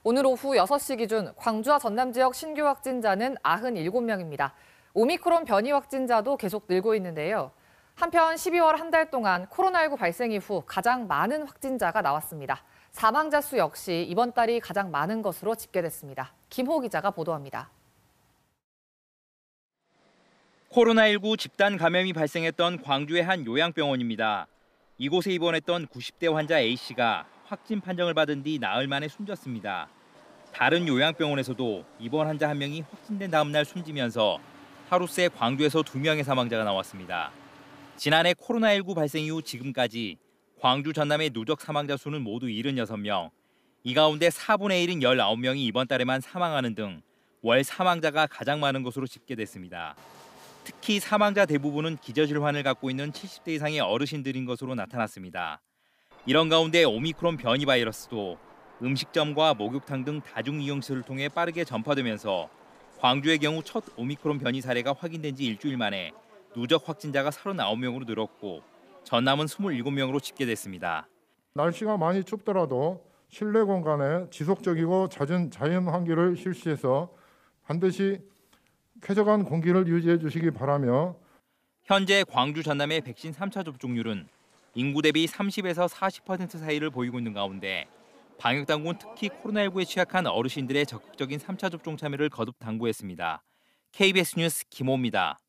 오늘 오후 6시 기준 광주와 전남 지역 신규 확진자는 97명입니다. 오미크론 변이 확진자도 계속 늘고 있는데요. 한편 12월 한 달 동안 코로나19 발생 이후 가장 많은 확진자가 나왔습니다. 사망자 수 역시 이번 달이 가장 많은 것으로 집계됐습니다. 김호 기자가 보도합니다. 코로나19 집단 감염이 발생했던 광주의 한 요양병원입니다. 이곳에 입원했던 90대 환자 A씨가 확진 판정을 받은 뒤 나흘 만에 숨졌습니다. 다른 요양병원에서도 입원 환자 한 명이 확진된 다음 날 숨지면서 하루 새 광주에서 2명의 사망자가 나왔습니다. 지난해 코로나19 발생 이후 지금까지 광주 전남의 누적 사망자 수는 모두 76명. 이 가운데 4분의 1인 19명이 이번 달에만 사망하는 등 월 사망자가 가장 많은 것으로 집계됐습니다. 특히 사망자 대부분은 기저질환을 갖고 있는 70대 이상의 어르신들인 것으로 나타났습니다. 이런 가운데 오미크론 변이 바이러스도 음식점과 목욕탕 등 다중이용시설을 통해 빠르게 전파되면서 광주의 경우 첫 오미크론 변이 사례가 확인된 지 일주일 만에 누적 확진자가 39명으로 늘었고 전남은 27명으로 집계됐습니다. 날씨가 많이 춥더라도 실내 공간에 지속적이고 잦은 자연 환기를 실시해서 반드시 쾌적한 공기를 유지해 주시기 바라며 현재 광주 전남의 백신 3차 접종률은 인구 대비 30에서 40% 사이를 보이고 있는 가운데 방역당국은 특히 코로나19에 취약한 어르신들의 적극적인 3차 접종 참여를 거듭 당부했습니다. KBS 뉴스 김호입니다.